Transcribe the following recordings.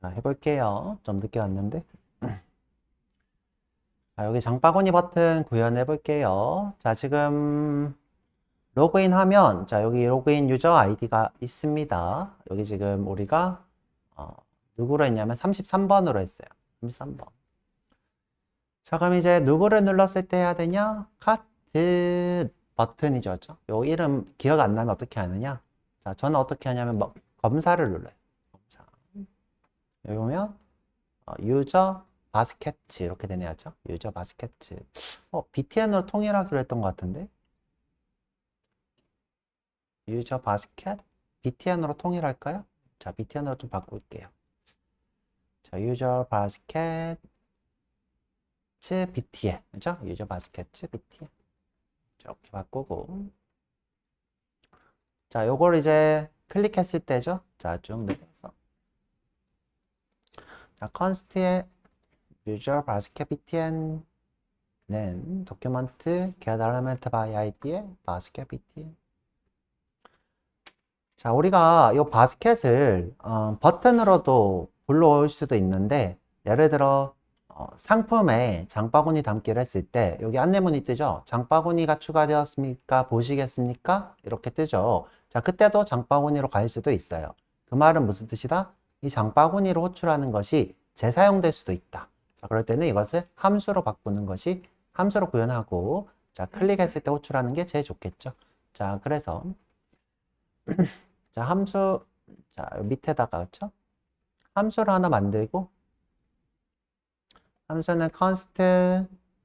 자, 해볼게요. 좀 늦게 왔는데. 자, 여기 장바구니 버튼 구현해 볼게요. 자, 지금 로그인 하면, 자, 여기 로그인 유저 아이디가 있습니다. 여기 지금 우리가, 누구로 했냐면 33번으로 했어요. 33번. 자, 그럼 이제 누구를 눌렀을 때 해야 되냐? 카트 버튼이죠. 그죠? 요 이름 기억 안 나면 어떻게 하느냐? 자, 저는 어떻게 하냐면, 검사를 눌러요. 검사. 여기 보면, 유저 바스켓츠 이렇게 되네요. 유저 바스켓츠. btn으로 통일하기로 했던 것 같은데. 유저 바스켓 btn으로 통일할까요? 자, btn으로 좀 바꿀게요. 자, 유저 바스켓츠 btn. 그죠? 유저 바스켓츠 btn. 이렇게 바꾸고. 자, 요걸 이제 클릭했을 때죠. 자, 쭉 내려서. 자, const의 유저 바스켓 btn 는 도큐먼트 get element by id의 바스켓 btn. 자, 우리가 이 바스켓을 버튼으로도 불러올 수도 있는데, 예를 들어 상품에 장바구니 담기를 했을 때 여기 안내문이 뜨죠. 장바구니가 추가되었습니까? 보시겠습니까? 이렇게 뜨죠. 자, 그때도 장바구니로 갈 수도 있어요. 그 말은 무슨 뜻이다? 이 장바구니로 호출하는 것이 재사용될 수도 있다. 자, 그럴 때는 이것을 함수로 바꾸는 것이 함수로 구현하고, 자, 클릭했을 때 호출하는 게 제일 좋겠죠. 자, 그래서 자, 함수, 자, 밑에다가, 그쵸? 함수를 하나 만들고, 함수는 const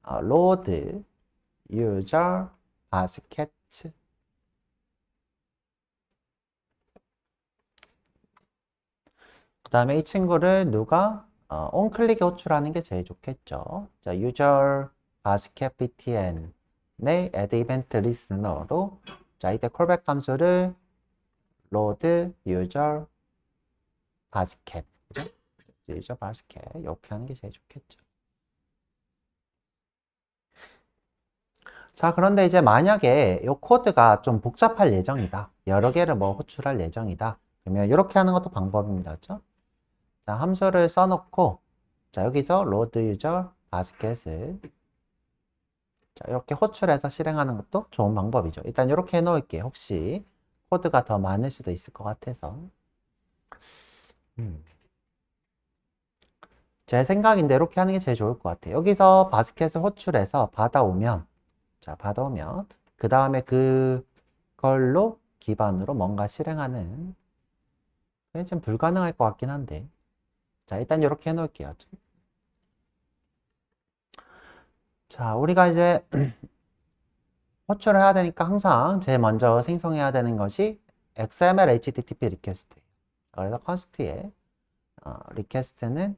load user basket. 그 다음에 이 친구를 누가 onClick에 호출하는 게 제일 좋겠죠. 자, user basket btn의 add event listener로, 자, 이때 callback 함수를 load user basket, 그죠? user basket 이렇게 하는 게 제일 좋겠죠. 자, 그런데 이제 만약에 이 코드가 좀 복잡할 예정이다. 여러 개를 뭐 호출할 예정이다. 그러면 이렇게 하는 것도 방법입니다. 그렇죠? 자, 함수를 써놓고, 자, 여기서 load user basket을, 자, 이렇게 호출해서 실행하는 것도 좋은 방법이죠. 일단 이렇게 해놓을게요. 혹시 코드가 더 많을 수도 있을 것 같아서. 제 생각인데 이렇게 하는 게 제일 좋을 것 같아요. 여기서 바스켓을 호출해서 받아오면, 자, 받아오면, 그 다음에 그걸로 기반으로 뭔가 실행하는, 좀 불가능할 것 같긴 한데. 자, 일단 이렇게 해놓을게요. 자, 우리가 이제 호출을 해야 되니까 항상 제일 먼저 생성해야 되는 것이 XML HTTP 리퀘스트. 그래서 const의 리퀘스트는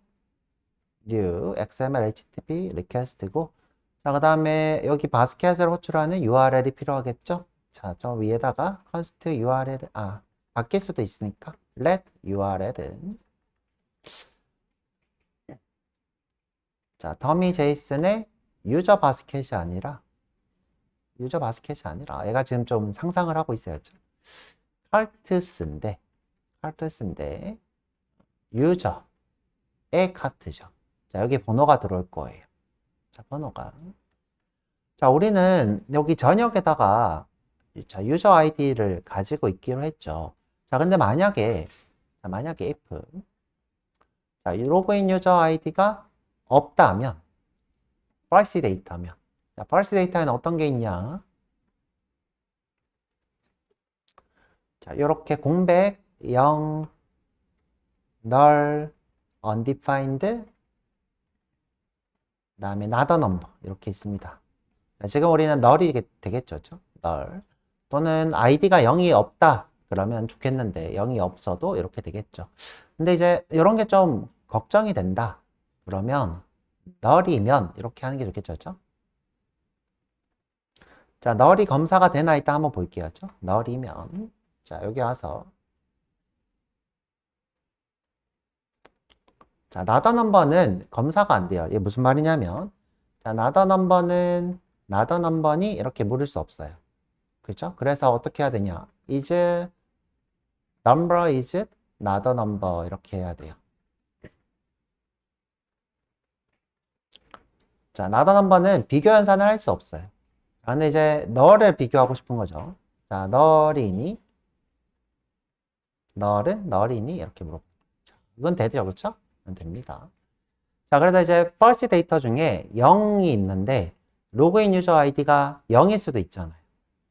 new XML HTTP 리퀘스트고, 자, 그 다음에 여기 바스켓을 호출하는 URL이 필요하겠죠? 자, 저 위에다가 const URL, 바뀔 수도 있으니까 let URL은, 자, dummy JSON의 유저 바스켓이 아니라, 얘가 지금 좀 상상을 하고 있어야죠. 카트스인데 유저의 카트죠. 자, 여기 번호가 들어올 거예요. 자, 번호가. 자, 우리는 여기 전역에다가, 자, 유저 아이디를 가지고 있기로 했죠. 자, 근데 만약에 if, 자, 이 로그인 유저 아이디가 없다면, parse 데이터면, 자, parse 데이터에는 어떤 게 있냐? 자, 이렇게 공백 0 null undefined 그다음에 not a number 이렇게 있습니다. 자, 지금 우리는 null이 되겠죠, null. 또는 id가 0이 없다 그러면 좋겠는데 0이 없어도 이렇게 되겠죠. 근데 이제 이런 게 좀 걱정이 된다 그러면 null이면 이렇게 하는 게 좋겠죠, 자, null이 검사가 되나 일단 한번 볼게요, null이면, 자, 여기 와서, 자, not a number는 검사가 안 돼요. 이게 무슨 말이냐면, 자, not a number는 이렇게 물을 수 없어요. 그렇죠? 그래서 어떻게 해야 되냐? number is not a number 이렇게 해야 돼요. 자, 나다 넘버는 비교 연산을 할 수 없어요. 자, 근데 이제 너를 비교하고 싶은 거죠. 자, 너리니? 너는 너리니? 이렇게 물어보죠. 이건 되죠, 그렇죠? 이건 됩니다. 자, 그래서 이제 false 데이터 중에 0이 있는데 로그인 유저 아이디가 0일 수도 있잖아요.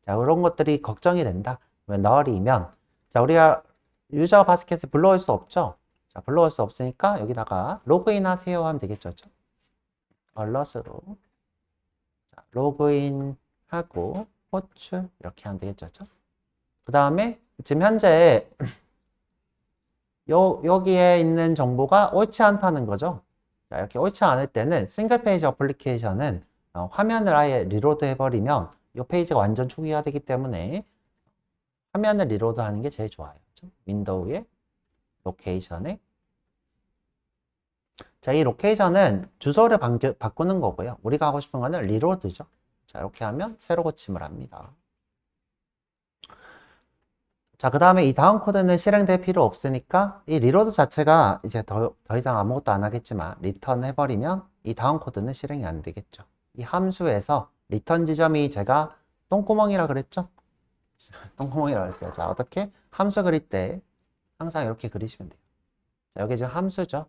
자, 그런 것들이 걱정이 된다. 그러면 널이면 자, 우리가 유저 바스켓을 불러올 수 없죠. 자, 불러올 수 없으니까 여기다가 로그인 하세요 하면 되겠죠. 그렇죠? 얼럿으로 로그인 하고 호출 이렇게 하면 되겠죠. 그렇죠? 그 다음에 지금 현재 여기에 있는 정보가 옳지 않다는 거죠. 자, 이렇게 옳지 않을 때는 싱글 페이지 어플리케이션은 화면을 아예 리로드 해버리면 이 페이지가 완전 초기화 되기 때문에 화면을 리로드 하는 게 제일 좋아요. 그렇죠? 윈도우에 로케이션에 자, 이 로케이션은 주소를 바꾸는 거고요. 우리가 하고 싶은 거는 리로드죠. 자, 이렇게 하면 새로 고침을 합니다. 자, 그 다음에 이 다음 코드는 실행될 필요 없으니까 이 리로드 자체가 이제 더 이상 아무것도 안 하겠지만 리턴 해버리면 이 다음 코드는 실행이 안 되겠죠. 이 함수에서 리턴 지점이 제가 똥구멍이라 그랬죠? 똥구멍이라 그랬어요. 자, 어떻게? 함수 그릴 때 항상 이렇게 그리시면 돼요. 자, 여기 지금 함수죠.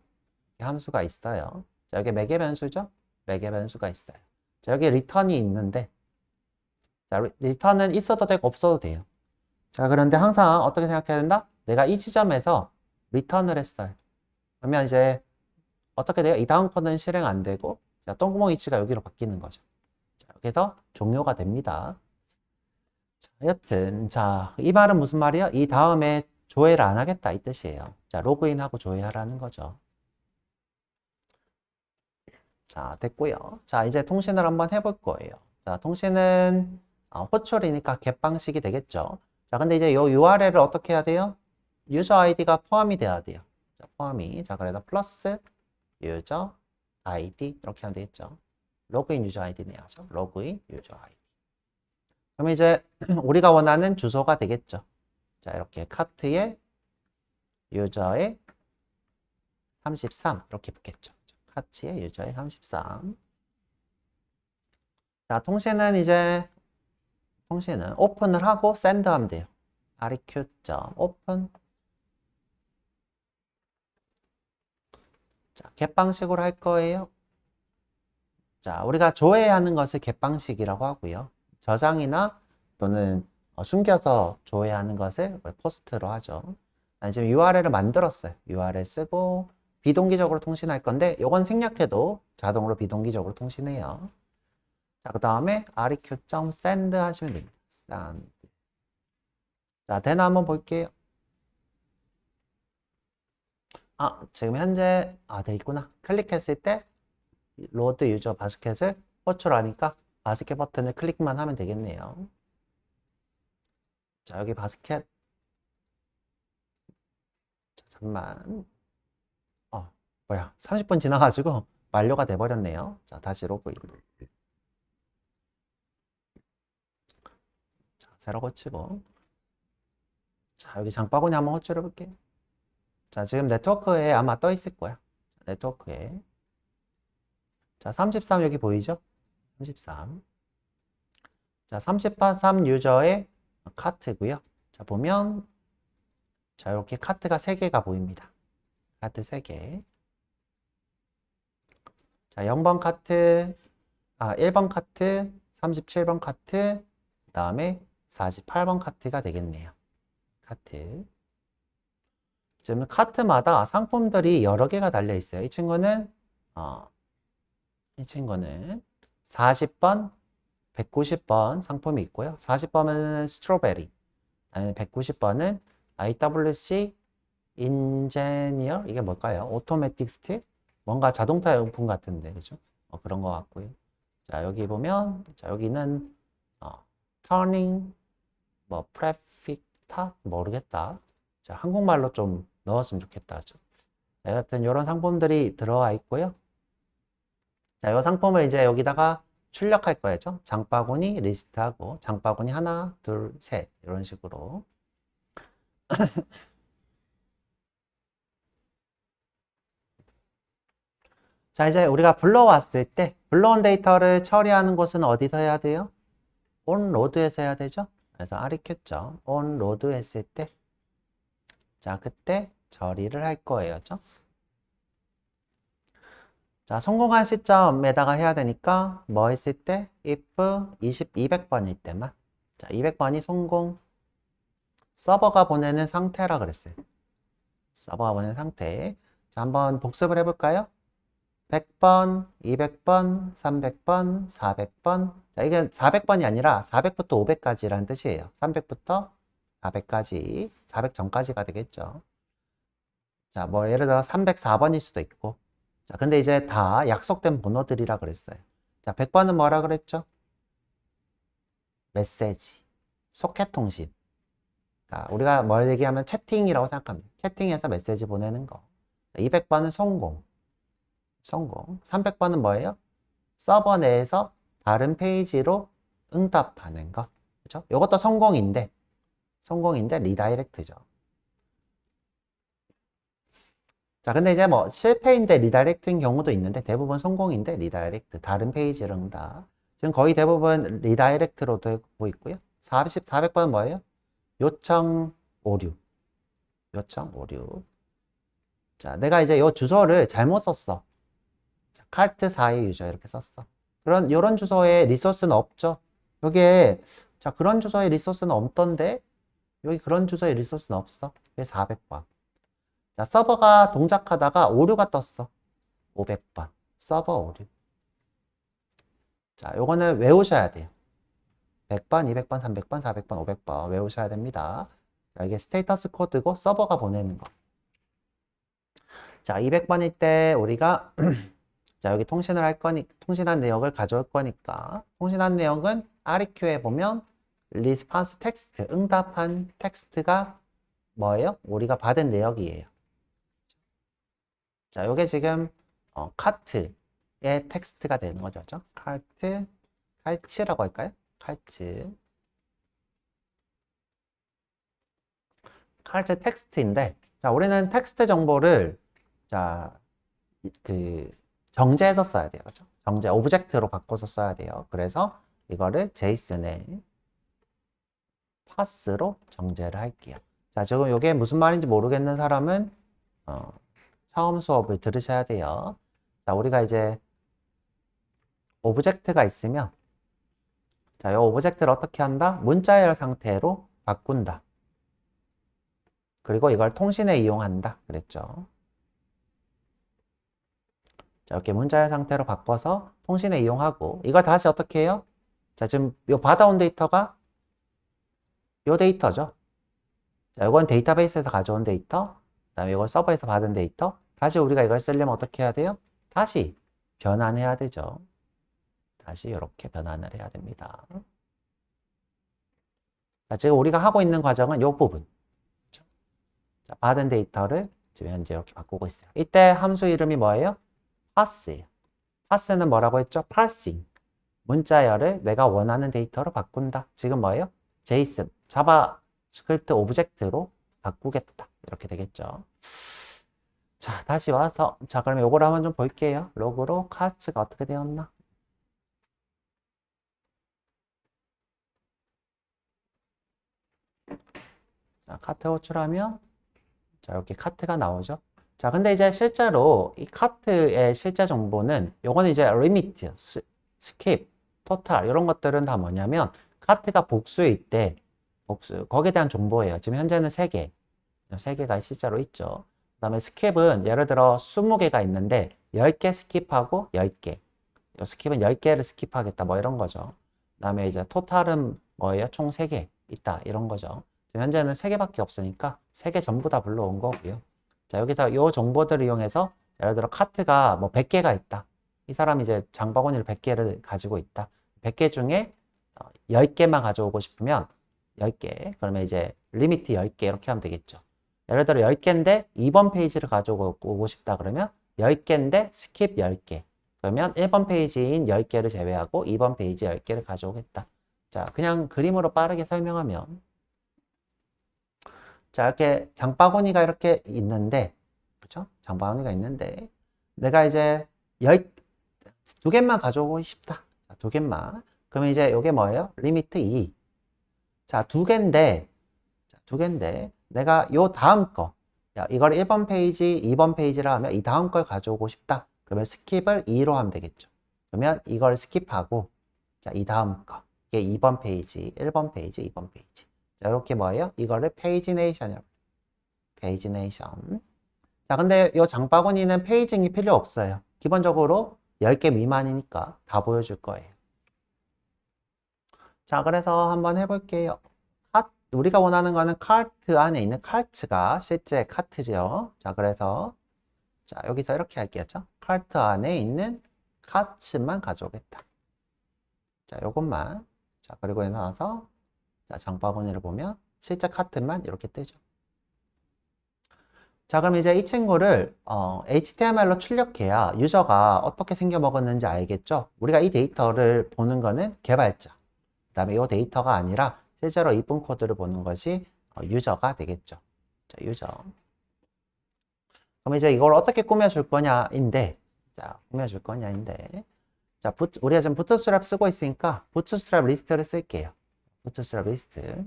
함수가 있어요. 자, 여기 매개 변수죠? 매개 변수가 있어요. 자, 여기 리턴이 있는데 자, 리턴은 있어도 되고 없어도 돼요. 자, 그런데 항상 어떻게 생각해야 된다? 내가 이 지점에서 리턴을 했어요. 그러면 이제 어떻게 돼요? 이 다음 코드는 실행 안 되고 자, 똥구멍 위치가 여기로 바뀌는 거죠. 자, 여기서 종료가 됩니다. 자, 여튼 자, 이 말은 무슨 말이야? 이 다음에 조회를 안 하겠다 이 뜻이에요. 자, 로그인하고 조회하라는 거죠. 자, 됐고요. 자, 이제 통신을 한번 해볼 거예요. 자, 통신은 호출이니까 겟 방식이 되겠죠. 자, 근데 이제 이 URL을 어떻게 해야 돼요? 유저 아이디가 포함이 돼야 돼요. 자, 포함이. 자, 그래서 플러스 유저 아이디 이렇게 하면 되겠죠. 로그인 유저 아이디네요. 그렇죠? 로그인 유저 아이디. 그럼 이제 우리가 원하는 주소가 되겠죠. 자, 이렇게 카트에 유저의 33 이렇게 붙겠죠. 카트에 유저의 33. 자, 통신은 오픈을 하고 샌드하면 돼요. req.open. 자, 겟 방식으로 할 거예요. 자, 우리가 조회하는 것을 겟 방식이라고 하고요. 저장이나 또는 숨겨서 조회하는 것을 포스트로 하죠. 지금 URL을 만들었어요. URL 쓰고 비동기적으로 통신할 건데 이건 생략해도 자동으로 비동기적으로 통신해요. 자, 그 다음에 req.send 하시면 됩니다. send. 자, 되나 한번 볼게요. 지금 현재 돼 있구나. 클릭했을 때 로드 유저 바스켓을 호출하니까 바스켓 버튼을 클릭만 하면 되겠네요. 자, 여기 바스켓. 자, 잠깐만. 뭐야. 30분 지나가지고 만료가 돼버렸네요. 자, 다시 로그인. 자, 새로 고치고. 자, 여기 장바구니 한번 호출해 볼게요. 자, 지금 네트워크에 아마 떠 있을 거야. 네트워크에. 자, 33 여기 보이죠? 33. 자, 33 유저의 카트고요. 자, 보면 자, 이렇게 카트가 3개가 보입니다. 카트 3개. 자, 0번 카트, 1번 카트, 37번 카트, 그 다음에 48번 카트가 되겠네요. 카트. 지금 카트마다 상품들이 여러 개가 달려 있어요. 이 친구는 40번, 190번 상품이 있고요. 40번은 스트로베리, 190번은 IWC 인제니어, 이게 뭘까요? 오토매틱 스틸? 뭔가 자동차 용품 같은데, 그죠? 그런 것 같고요. 자, 여기 보면, 자, 여기는 터닝, 프레픽타? 모르겠다. 자, 한국말로 좀 넣었으면 좋겠다. 그죠? 자, 여하튼 이런 상품들이 들어와 있고요. 자, 이 상품을 이제 여기다가 출력할 거죠. 장바구니 리스트하고 장바구니 하나, 둘, 셋 이런 식으로. 자, 이제 우리가 불러왔을 때 불러온 데이터를 처리하는 곳은 어디서 해야 돼요? 온로드에서 해야 되죠? 그래서 REQ죠. 온로드 했을 때, 자, 그때 처리를 할 거예요. 죠? 자, 성공한 시점에다가 해야 되니까 뭐 했을 때? if 200번일 때만. 자, 200번이 성공. 서버가 보내는 상태라 그랬어요. 서버가 보내는 상태. 자, 한번 복습을 해볼까요? 100번, 200번, 300번, 400번. 자, 이게 400번이 아니라 400부터 500까지라는 뜻이에요. 300부터 400까지, 400 전까지가 되겠죠. 자, 뭐 예를 들어 304번일 수도 있고. 자, 근데 이제 다 약속된 번호들이라 그랬어요. 자, 100번은 뭐라 그랬죠? 메시지, 소켓통신. 자, 우리가 뭘 얘기하면 채팅이라고 생각합니다. 채팅해서 메시지 보내는 거. 200번은 성공. 성공. 300번은 뭐예요? 서버 내에서 다른 페이지로 응답하는 것. 그죠? 이것도 성공인데 리다이렉트죠. 자, 근데 이제 뭐 실패인데 리다이렉트인 경우도 있는데 대부분 성공인데 리다이렉트. 다른 페이지로 응답. 지금 거의 대부분 리다이렉트로 되고 있고요. 400번은 뭐예요? 요청 오류. 요청 오류. 자, 내가 이제 이 주소를 잘못 썼어. 카트 4의 유저 이렇게 썼어. 요런 주소에 리소스는 없죠. 여기에, 자, 그런 주소에 리소스는 없던데, 여기 그런 주소에 리소스는 없어. 그래서 400번. 자, 서버가 동작하다가 오류가 떴어. 500번. 서버 오류. 자, 요거는 외우셔야 돼요. 100번, 200번, 300번, 400번, 500번 외우셔야 됩니다. 자, 이게 스테이터스 코드고 서버가 보내는 거. 자, 200번일 때 우리가 자, 여기 통신을 할 거니, 통신한 내역을 가져올 거니까, 통신한 내역은 REQ에 보면, response text, 응답한 텍스트가 뭐예요? 우리가 받은 내역이에요. 자, 요게 지금, 카트의 텍스트가 되는 거죠. 칼츠라고 할까요? 칼츠. 칼츠 텍스트인데, 자, 우리는 텍스트 정보를, 자, 그, 정제해서 써야 돼요. 그죠? 정제, 오브젝트로 바꿔서 써야 돼요. 그래서 이거를 제이슨에 파스로 정제를 할게요. 자, 지금 이게 무슨 말인지 모르겠는 사람은 처음 수업을 들으셔야 돼요. 자, 우리가 이제 오브젝트가 있으면 자, 이 오브젝트를 어떻게 한다? 문자열 상태로 바꾼다. 그리고 이걸 통신에 이용한다. 그랬죠. 자, 이렇게 문자열 상태로 바꿔서 통신에 이용하고 이걸 다시 어떻게 해요? 자, 지금 이 받아온 데이터가 이 데이터죠. 자, 이건 데이터베이스에서 가져온 데이터, 그 다음에 이걸 서버에서 받은 데이터. 다시 우리가 이걸 쓰려면 어떻게 해야 돼요? 다시 변환해야 되죠. 다시 이렇게 변환을 해야 됩니다. 자, 지금 우리가 하고 있는 과정은 이 부분. 자, 받은 데이터를 지금 현재 이렇게 바꾸고 있어요. 이때 함수 이름이 뭐예요? parse예요. parse는 뭐라고 했죠? parsing. 문자열을 내가 원하는 데이터로 바꾼다. 지금 뭐예요? JSON, 자바스크립트 오브젝트로 바꾸겠다. 이렇게 되겠죠. 자, 다시 와서, 자, 그러면 요거를 한번 좀 볼게요. 로그로 카츠가 어떻게 되었나? 자, 카트 호출하면, 자, 이렇게 카트가 나오죠. 자, 근데 이제 실제로 이 카트의 실제 정보는, 요거는 이제 리미트, 스킵, 토탈, 이런 것들은 다 뭐냐면, 카트가 복수일 때, 복수, 거기에 대한 정보예요. 지금 현재는 3개. 3개가 실제로 있죠. 그 다음에 스킵은 예를 들어 20개가 있는데 10개 스킵하고 10개. 스킵은 10개를 스킵하겠다. 뭐 이런 거죠. 그 다음에 이제 토탈은 뭐예요? 총 3개 있다. 이런 거죠. 현재는 3개밖에 없으니까 3개 전부 다 불러온 거고요. 자, 여기서 이 정보들을 이용해서 예를 들어 카트가 뭐 100개가 있다. 이 사람이 이제 장바구니를 100개를 가지고 있다. 100개 중에 10개만 가져오고 싶으면 10개. 그러면 이제 리미트 10개 이렇게 하면 되겠죠. 예를 들어 10개인데 2번 페이지를 가져오고 싶다 그러면 10개인데 스킵 10개. 그러면 1번 페이지인 10개를 제외하고 2번 페이지 10개를 가져오겠다. 자, 그냥 그림으로 빠르게 설명하면 자, 이렇게 장바구니가 이렇게 있는데 그렇죠? 장바구니가 있는데 내가 이제 두 개만 가져오고 싶다. 자, 두 개만. 그러면 이제 이게 뭐예요? 리미트 2. 자, 두 개인데, 내가 요 다음 거, 야, 이걸 1번 페이지, 2번 페이지라 하면 이 다음 걸 가져오고 싶다. 그러면 스킵을 2로 하면 되겠죠. 그러면 이걸 스킵하고, 자, 이 다음 거. 이게 2번 페이지, 1번 페이지, 2번 페이지. 자, 이렇게 뭐예요? 이거를 페이지네이션이라고. 페이지네이션. 자, 근데 이 장바구니는 페이징이 필요 없어요. 기본적으로 10개 미만이니까 다 보여줄 거예요. 자, 그래서 한번 해볼게요. 우리가 원하는 거는 카트 안에 있는 카트가 실제 카트죠. 자, 그래서 자, 여기서 이렇게 할게요. 카트 안에 있는 카츠만 가져오겠다. 자, 요것만. 자, 그리고 나서 자, 장바구니를 보면 실제 카트만 이렇게 뜨죠. 자, 그럼 이제 이 친구를 HTML로 출력해야 유저가 어떻게 생겨 먹었는지 알겠죠? 우리가 이 데이터를 보는 거는 개발자. 그 다음에 이 데이터가 아니라 실제로 이쁜 코드를 보는 것이 유저가 되겠죠. 자, 유저. 그럼 이제 이걸 어떻게 꾸며줄 거냐인데, 자, 꾸며줄 거냐인데, 자, 우리가 지금 부트스트랩 쓰고 있으니까 부트스트랩 리스트를 쓸게요. 부트스트랩 리스트.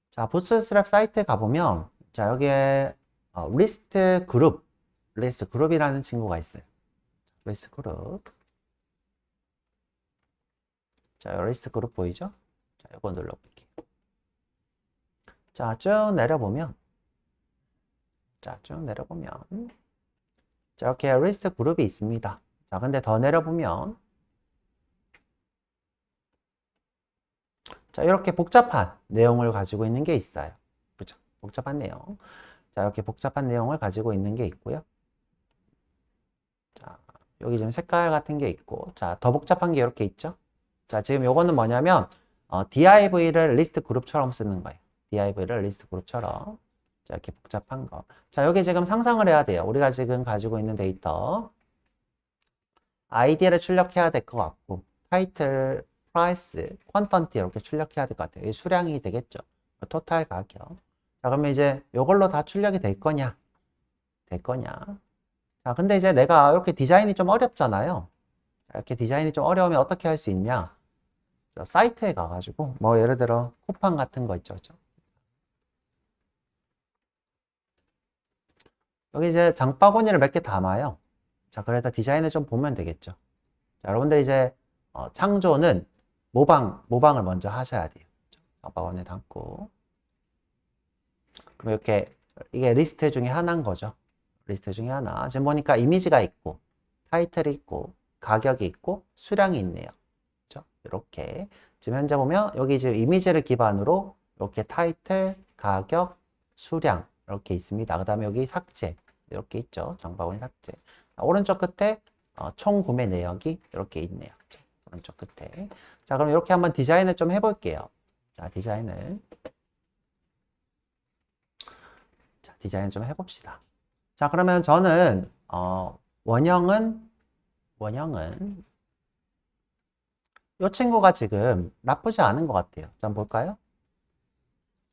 자, 부트스트랩 사이트에 가보면, 자, 여기에 리스트 그룹이라는 친구가 있어요. 리스트 그룹. 자, 리스트 그룹 보이죠? 자, 이거 눌러볼게요. 자, 쭉 내려보면, 자, 이렇게 리스트 그룹이 있습니다. 자, 근데 더 내려보면, 자, 이렇게 복잡한 내용을 가지고 있는 게 있어요. 그렇죠? 복잡한 내용. 자, 이렇게 복잡한 내용을 가지고 있는 게 있고요. 자, 여기 지금 색깔 같은 게 있고, 자, 더 복잡한 게 이렇게 있죠? 자, 지금 요거는 뭐냐면, div를 리스트 그룹처럼 쓰는 거예요. div를 리스트 그룹처럼. 자, 이렇게 복잡한 거. 자, 여기 지금 상상을 해야 돼요. 우리가 지금 가지고 있는 데이터. 아이디를 출력해야 될 것 같고, 타이틀, 프라이스, 퀀턴티 이렇게 출력해야 될 것 같아요. 이 수량이 되겠죠. 토탈 가격. 자, 그러면 이제 이걸로 다 출력이 될 거냐? 자, 근데 이제 내가 이렇게 디자인이 좀 어렵잖아요. 자, 이렇게 디자인이 좀 어려우면 어떻게 할 수 있냐? 자, 사이트에 가가지고, 뭐 예를 들어 쿠팡 같은 거 있죠. 그죠? 여기 이제 장바구니를 몇 개 담아요. 자, 그래서 디자인을 좀 보면 되겠죠. 자, 여러분들 이제 창조는 모방을 먼저 하셔야 돼요. 장바구니에 담고. 그럼 이렇게 이게 리스트 중에 하나인 거죠. 리스트 중에 하나. 지금 보니까 이미지가 있고, 타이틀이 있고, 가격이 있고, 수량이 있네요. 그렇죠? 이렇게 지금 현재 보면 여기 지금 이미지를 기반으로 이렇게 타이틀, 가격, 수량 이렇게 있습니다. 그 다음에 여기 삭제 이렇게 있죠. 장바구니 삭제. 오른쪽 끝에 총 구매 내역이 이렇게 있네요. 오른쪽 끝에. 자, 그럼 이렇게 한번 디자인을 좀 해볼게요. 자, 디자인을 좀 해봅시다. 자, 그러면 저는 원형은 이 친구가 지금 나쁘지 않은 것 같아요. 자, 한번 볼까요?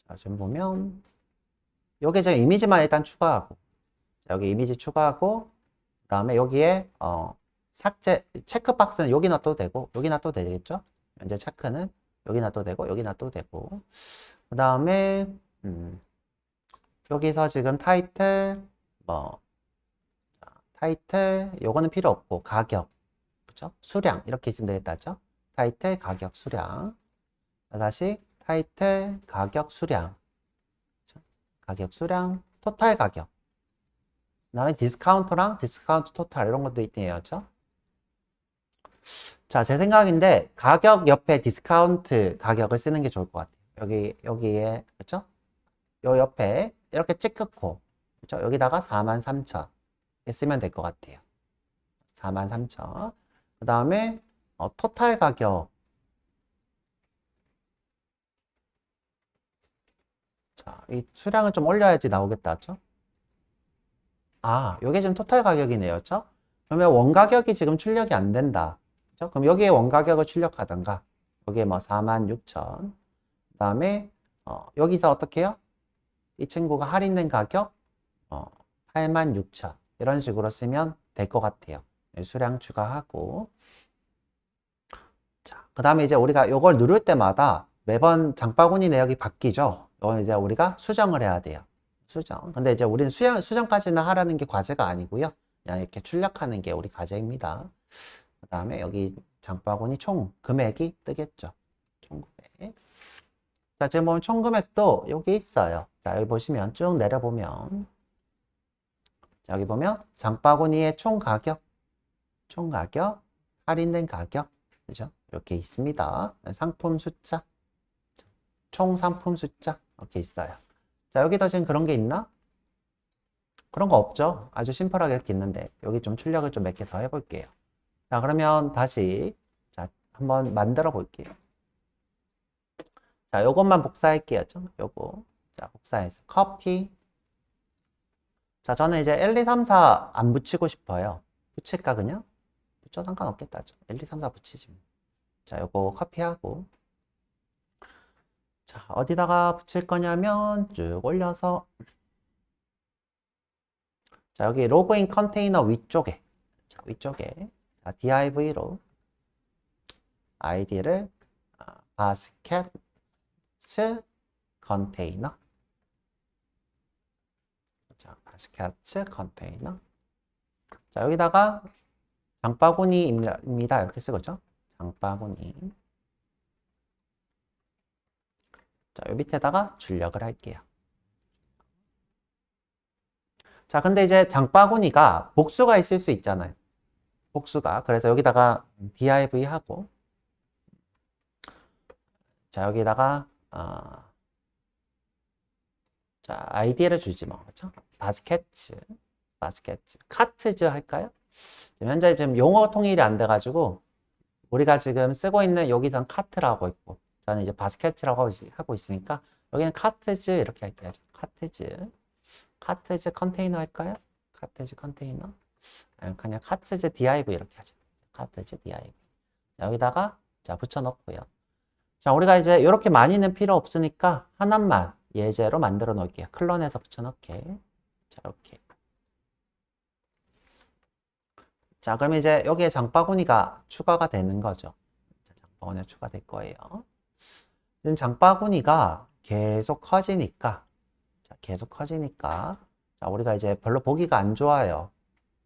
자, 지금 보면 여기 저 이미지만 일단 추가하고, 여기 이미지 추가하고, 그 다음에 여기에 삭제 체크박스는 여기 놔둬도 되고 여기 놔둬도 되겠죠? 현재 체크는 여기 놔둬도 되고 여기 놔둬도 되고, 그 다음에 여기서 지금 타이틀 타이틀 요거는 필요 없고 가격, 그렇죠? 수량 이렇게 있으면 되겠다죠? 타이틀 가격 수량. 다시 타이틀 가격 수량, 그렇죠? 가격 수량 토탈 가격. 그 다음에 디스카운트랑 디스카운트 토탈 이런 것도 있네요. 그렇죠? 자, 제 생각인데 가격 옆에 디스카운트 가격을 쓰는 게 좋을 것 같아요. 여기에 그렇죠? 요 옆에 이렇게 찍고, 그렇죠? 여기다가 43,000 쓰면 될 것 같아요. 43,000. 그 다음에 토탈 가격. 자, 이 수량을 좀 올려야지 나오겠다. 그렇죠? 아, 요게 지금 토탈 가격이네요. 그렇죠? 그러면 원 가격이 지금 출력이 안 된다. 그렇죠? 그럼 여기에 원 가격을 출력하던가. 여기에 뭐 46,000. 그 다음에 여기서 어떻게 해요? 이 친구가 할인된 가격 86,000 이런 식으로 쓰면 될 것 같아요. 수량 추가하고. 자, 그 다음에 이제 우리가 이걸 누를 때마다 매번 장바구니 내역이 바뀌죠. 이건 이제 우리가 수정을 해야 돼요. 수정. 근데 이제 우리는 수정까지는 하라는 게 과제가 아니고요. 그냥 이렇게 출력하는 게 우리 과제입니다. 그 다음에 여기 장바구니 총 금액이 뜨겠죠. 총 금액. 자, 지금 보면 총 금액도 여기 있어요. 자, 여기 보시면 쭉 내려보면. 자, 여기 보면 장바구니의 총 가격, 할인된 가격, 그죠? 이렇게 있습니다. 상품 숫자, 총 상품 숫자, 이렇게 있어요. 자, 여기도 지금 그런 게 있나? 그런 거 없죠? 아주 심플하게 이렇게 있는데, 여기 좀 출력을 좀 몇 개 더 해볼게요. 자, 그러면 다시, 자, 한번 만들어 볼게요. 자, 요것만 복사할게요. 요거. 자, 복사해서 커피. 자, 저는 이제 1, 2, 3, 4 안 붙이고 싶어요. 붙일까, 그냥? 붙여 상관없겠다. 1, 2, 3, 4 붙이지. 자, 요거 커피하고. 자, 어디다가 붙일 거냐면 쭉 올려서. 자, 여기 로그인 컨테이너 위쪽에. 자, 위쪽에. 자, div로 아이디를 바스켓 컨테이너. 자, 바스켓 컨테이너. 자, 여기다가 장바구니입니다. 이렇게 쓰고죠. 장바구니. 자, 요 밑에다가 출력을 할게요. 자, 근데 이제 장바구니가 복수가 있을 수 있잖아요. 복수가. 그래서 여기다가 div 하고, 자, 여기다가, 자, 아이디를 주지 뭐. 그렇죠? 바스켓츠, 카트즈 할까요? 현재 지금 용어 통일이 안 돼가지고, 우리가 지금 쓰고 있는 여기선 카트라고 있고, 저는 이제 바스켓츠라고 하고 있으니까, 여기는 카트즈 이렇게 할게요. 카트즈 컨테이너 할까요? 카트즈 컨테이너. 그냥 카트즈 div 이렇게 하죠. 카트즈 div. 여기다가, 자, 붙여놓고요. 자, 우리가 이제 이렇게 많이는 필요 없으니까 하나만 예제로 만들어 놓을게요. 클론에서 붙여넣게. 자, 이렇게. 자, 그럼 이제 여기에 장바구니가 추가가 되는 거죠. 자, 장바구니가 추가될 거예요. 지금 장바구니가 계속 커지니까, 자, 자, 우리가 이제 별로 보기가 안 좋아요.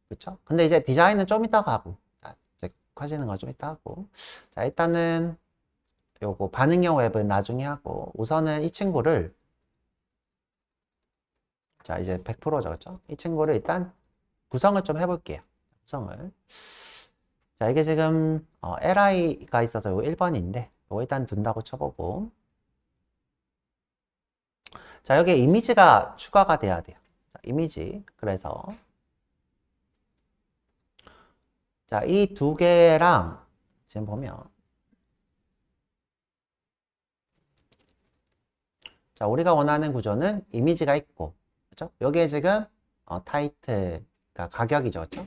그쵸? 근데 이제 디자인은 좀 이따가 하고, 자, 이제 커지는 거 좀 이따 하고. 자, 일단은 요거 반응형 웹은 나중에 하고, 우선은 이 친구를, 자, 이제 100%죠, 그쵸? 이 친구를 일단 구성을 좀 해볼게요. 구성을. 자, 이게 지금 li가 있어서 이거 1번인데, 이거 일단 둔다고 쳐보고. 자, 여기에 이미지가 추가가 돼야 돼요. 자, 이미지. 그래서, 자, 이 두 개랑, 지금 보면, 자, 우리가 원하는 구조는 이미지가 있고, 그죠? 여기에 지금, 타이틀가 가격이죠, 그죠?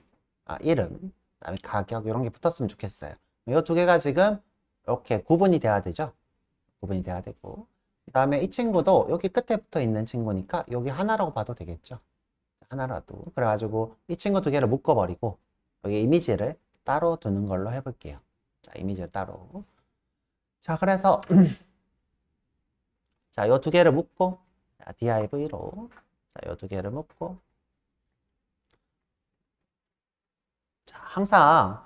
이름, 그다음에 가격, 이런 게 붙었으면 좋겠어요. 이 두 개가 지금, 이렇게 구분이 돼야 되죠? 구분이 돼야 되고. 그 다음에 이 친구도 여기 끝에 붙어 있는 친구니까, 여기 하나라고 봐도 되겠죠? 하나라도. 그래가지고, 이 친구 두 개를 묶어버리고, 여기 이미지를 따로 두는 걸로 해볼게요. 자, 이미지를 따로. 자, 그래서, 자, 요 두 개를 묶고, 자, div로, 자, 요 두 개를 묶고, 자, 항상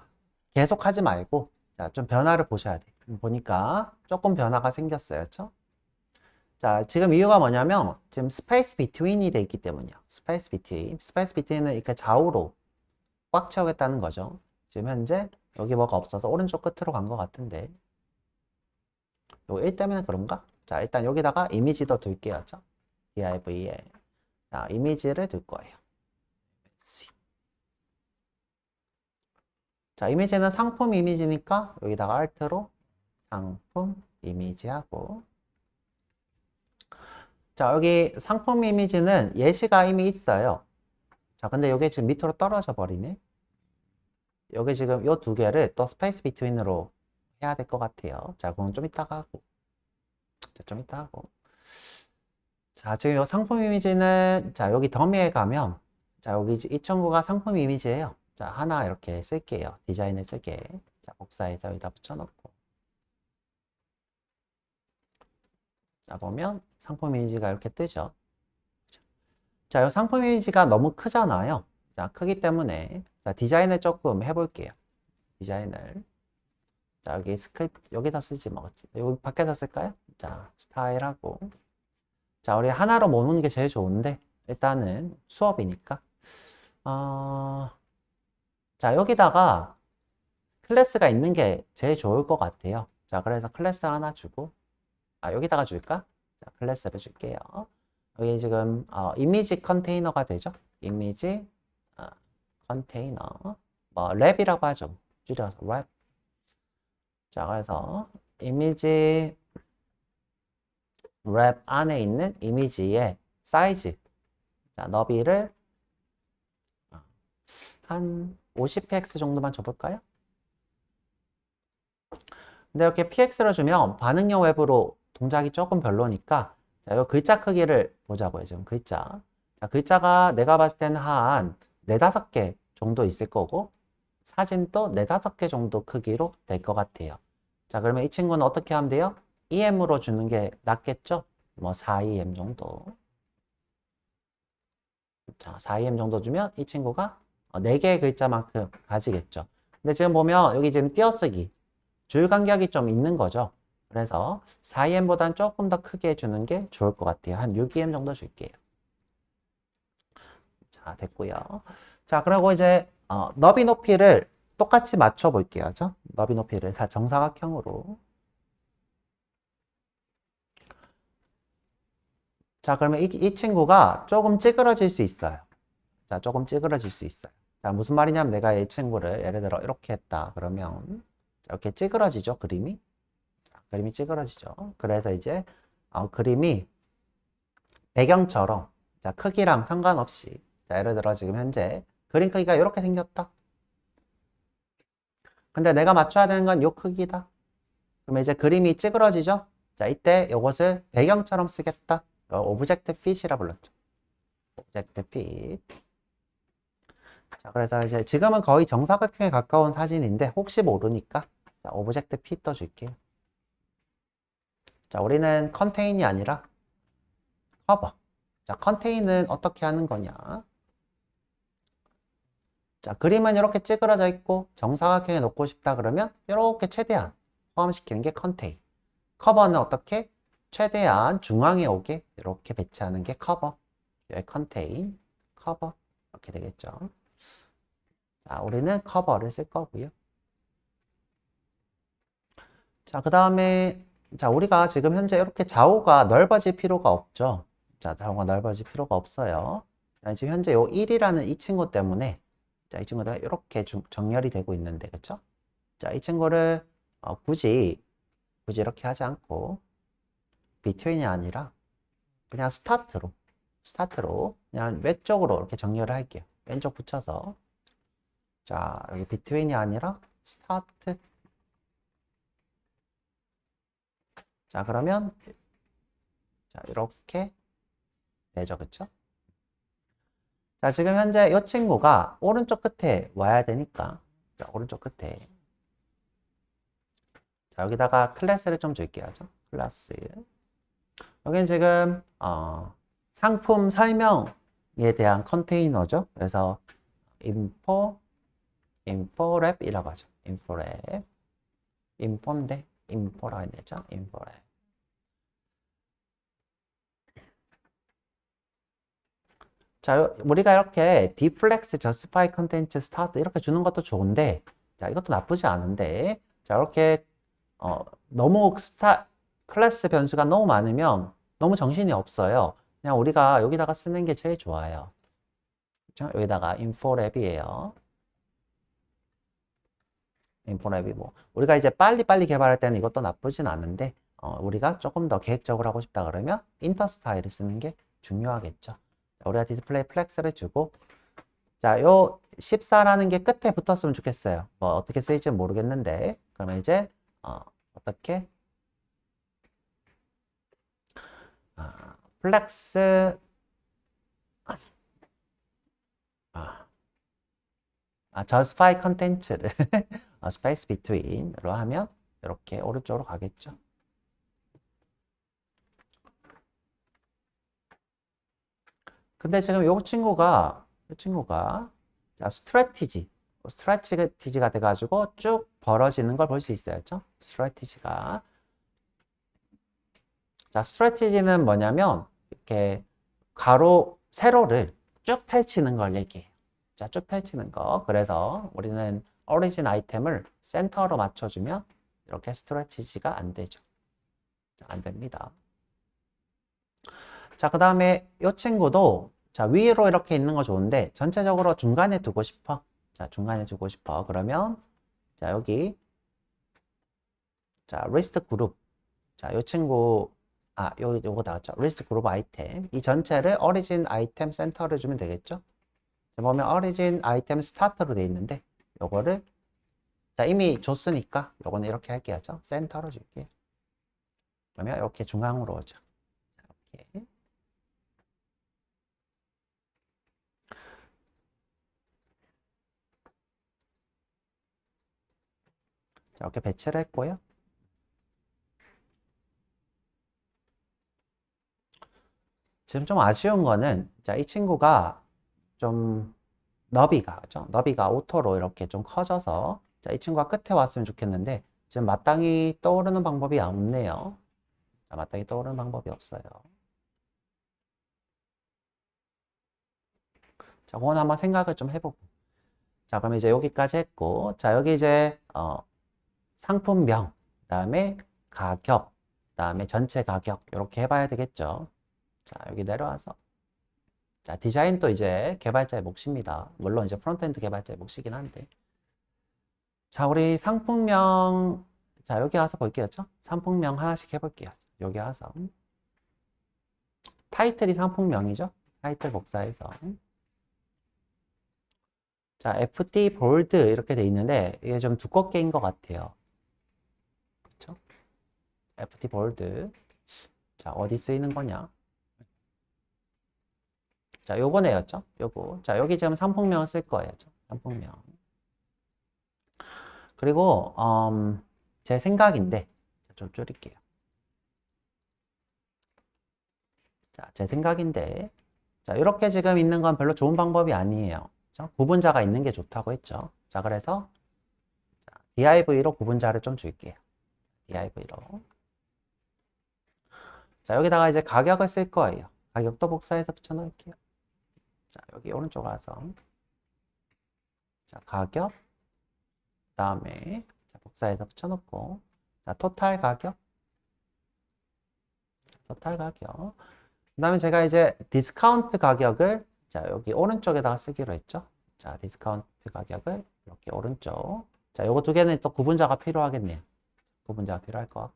계속 하지 말고, 자, 좀 변화를 보셔야 돼요. 보니까 조금 변화가 생겼어요. 그쵸? 자, 지금 이유가 뭐냐면, 지금 스페이스 비트윈이 돼 있기 때문이요. 스페이스 비트윈은 이렇게 좌우로 꽉 채우겠다는 거죠. 지금 현재 여기 뭐가 없어서 오른쪽 끝으로 간 것 같은데, 요 1 때문에 그런가? 자, 일단 여기다가 이미지도 둘게요. div에. 자, 이미지를 둘 거예요. 자, 이미지는 상품 이미지니까 여기다가 alt로 상품 이미지 하고. 자, 여기 상품 이미지는 예시가 이미 있어요. 자, 근데 여기 지금 밑으로 떨어져 버리네. 여기 지금 이 두 개를 또 스페이스 비트윈으로 해야 될 것 같아요. 자, 그건 좀 이따가 하고. 자, 좀 이따 하고. 자, 지금 이 상품 이미지는, 자, 여기 더미에 가면, 자, 여기 이 친구가 상품 이미지예요. 자, 하나 이렇게 쓸게요. 디자인을 쓰게. 자, 복사해서 여기다 붙여놓고. 자, 보면 상품 이미지가 이렇게 뜨죠. 자, 이 상품 이미지가 너무 크잖아요. 자, 크기 때문에 자, 디자인을 조금 해볼게요. 디자인을. 자, 여기 스크립트, 여기다 쓰지 뭐. 여기 밖에서 쓸까요? 자, 스타일하고. 자, 우리 하나로 모으는 게 제일 좋은데, 일단은 수업이니까. 자, 여기다가 클래스가 있는 게 제일 좋을 것 같아요. 자, 그래서 클래스 하나 주고, 여기다가 줄까? 자, 클래스를 줄게요. 여기 지금, 이미지 컨테이너가 되죠? 이미지, 컨테이너. 뭐, 랩이라고 하죠. 줄여서 랩. 자, 그래서 이미지 랩 안에 있는 이미지의 사이즈, 자, 너비를 한 50px 정도만 줘볼까요? 근데 이렇게 px로 주면 반응형 웹으로 동작이 조금 별로니까 자, 이 글자 크기를 보자고요. 지금 글자. 자, 글자가 내가 봤을 때는 한 4, 5개 정도 있을 거고 사진도 4, 5개 정도 크기로 될 것 같아요. 자, 그러면 이 친구는 어떻게 하면 돼요? EM으로 주는 게 낫겠죠? 뭐 4EM 정도. 자, 4EM 정도 주면 이 친구가 4개의 글자만큼 가지겠죠. 근데 지금 보면 여기 지금 띄어쓰기, 줄 간격이 좀 있는 거죠. 그래서 4EM보다는 조금 더 크게 주는 게 좋을 것 같아요. 한 6EM 정도 줄게요. 자, 됐고요. 자, 그리고 이제 너비 높이를 똑같이 맞춰 볼게요. 너비 높이를 정사각형으로. 자, 그러면 이 친구가 조금 찌그러질 수 있어요. 자, 조금 찌그러질 수 있어요. 자, 무슨 말이냐면 내가 이 친구를 예를 들어 이렇게 했다. 그러면 이렇게 찌그러지죠, 그림이? 자, 그림이 찌그러지죠. 그래서 이제 그림이 배경처럼 자, 크기랑 상관없이 자, 예를 들어 지금 현재 그림 크기가 이렇게 생겼다. 근데 내가 맞춰야 되는 건 이 크기다. 그러면 이제 그림이 찌그러지죠? 자, 이때 이것을 배경처럼 쓰겠다. 오브젝트 핏이라 불렀죠. 오브젝트 핏. 자, 그래서 이제 지금은 거의 정사각형에 가까운 사진인데 혹시 모르니까 자, 오브젝트 핏 떠줄게요. 자, 우리는 컨테인이 아니라 커버. 자, 컨테인은 어떻게 하는 거냐? 자, 그림은 이렇게 찌그러져 있고 정사각형에 놓고 싶다 그러면 이렇게 최대한 포함시키는 게 컨테인. 커버는 어떻게? 최대한 중앙에 오게 이렇게 배치하는 게 커버. 여기 컨테인, 커버 이렇게 되겠죠. 자, 우리는 커버를 쓸 거고요. 자, 그 다음에 자, 우리가 지금 현재 이렇게 좌우가 넓어질 필요가 없죠. 자, 좌우가 넓어질 필요가 없어요. 자, 지금 현재 요 1이라는 이 친구 때문에 자, 이 친구가 이렇게 정렬이 되고 있는데, 그쵸? 자, 이 친구를 굳이 이렇게 하지 않고 비트윈이 아니라 그냥 스타트로 그냥 왼쪽으로 이렇게 정렬을 할게요. 왼쪽 붙여서 자, 여기 비트윈이 아니라 스타트. 자, 그러면 자, 이렇게 되죠, 그쵸? 자, 지금 현재 이 친구가 오른쪽 끝에 와야 되니까 자, 오른쪽 끝에 자, 여기다가 클래스를 좀 줄게요. 클래스. 여기는 지금 상품 설명에 대한 컨테이너죠. 그래서 info랩이라고 하죠. info랩. info인데 info라고 해야 되죠. info랩. 자, 우리가 이렇게 deflex, justify content, start 이렇게 주는 것도 좋은데 자, 이것도 나쁘지 않은데 자, 이렇게 너무 클래스 변수가 너무 많으면 너무 정신이 없어요. 그냥 우리가 여기다가 쓰는 게 제일 좋아요. 그렇죠? 여기다가 info랩이에요. 인포랩이 뭐 우리가 이제 빨리빨리 개발할 때는 이것도 나쁘진 않은데 우리가 조금 더 계획적으로 하고 싶다 그러면 인터 스타일을 쓰는 게 중요하겠죠. 우리가 디스플레이 플렉스를 주고 자, 요 14라는 게 끝에 붙었으면 좋겠어요. 뭐 어떻게 쓰일지 모르겠는데 그러면 이제 어떻게 플렉스 justify content를 space between으로 하면 이렇게 오른쪽으로 가겠죠. 근데 지금 이 친구가 자, 스트래티지가 돼가지고 쭉 벌어지는 걸 볼 수 있어요. 그죠? 스트래티지가. 자, 스트래티지는 뭐냐면, 이렇게 세로를 쭉 펼치는 걸 얘기해요. 자, 쭉 펼치는 거. 그래서 우리는 오리진 아이템을 센터로 맞춰주면 이렇게 스트래티지가 안 되죠. 자, 안 됩니다. 자, 그 다음에 이 친구도 자, 위로 이렇게 있는 거 좋은데 전체적으로 중간에 두고 싶어. 자, 중간에 두고 싶어. 그러면 자, 여기 자, 리스트 그룹. 자, 이 친구 요거 나왔죠. 리스트 그룹 아이템. 이 전체를 오리진 아이템 센터를 주면 되겠죠? 자, 보면 오리진 아이템 스타트로 돼 있는데 요거를 자, 이미 줬으니까 요거는 이렇게 할게요. 센터로 줄게요. 그러면 이렇게 중앙으로 오죠. 이렇게. 자, 이렇게 배치를 했고요. 지금 좀 아쉬운 거는 자, 이 친구가 좀 너비가 오토로 이렇게 좀 커져서 자, 이 친구가 끝에 왔으면 좋겠는데 지금 마땅히 떠오르는 방법이 없네요. 자, 마땅히 떠오르는 방법이 없어요. 자, 그건 한번 생각을 좀 해보고. 자, 그럼 이제 여기까지 했고, 자, 여기 이제 상품명, 그다음에 가격, 그다음에 전체 가격 이렇게 해봐야 되겠죠. 자, 여기 내려와서 자, 디자인도 이제 개발자의 몫입니다. 물론 이제 프론트엔드 개발자의 몫이긴 한데. 자, 우리 상품명, 자, 여기 와서 볼게요. 상품명 하나씩 해볼게요. 여기 와서. 타이틀이 상품명이죠. 타이틀 복사해서. 자, FD 볼드 이렇게 돼 있는데, 이게 좀 두껍게인 것 같아요. 그쵸? FD 볼드. 자, 어디 쓰이는 거냐? 자, 요거네요. 요거. 자, 여기 지금 상품명을 쓸 거예요. 상품명. 그리고 제 생각인데 좀 줄일게요. 자, 제 생각인데 자, 이렇게 지금 있는 건 별로 좋은 방법이 아니에요. 그렇죠? 구분자가 있는 게 좋다고 했죠. 자, 그래서 div로 구분자를 좀 줄게요. div로. 자, 여기다가 이제 가격을 쓸 거예요. 가격도 복사해서 붙여놓을게요. 자, 여기 오른쪽 와서 자, 가격 그다음에 복사해서 붙여놓고 자, 토탈 가격 그 다음에 제가 이제 디스카운트 가격을 자, 여기 오른쪽에다가 쓰기로 했죠. 자, 디스카운트 가격을 이렇게 오른쪽. 자, 요거 두 개는 또 구분자가 필요하겠네요. 구분자가 필요할 것 같고.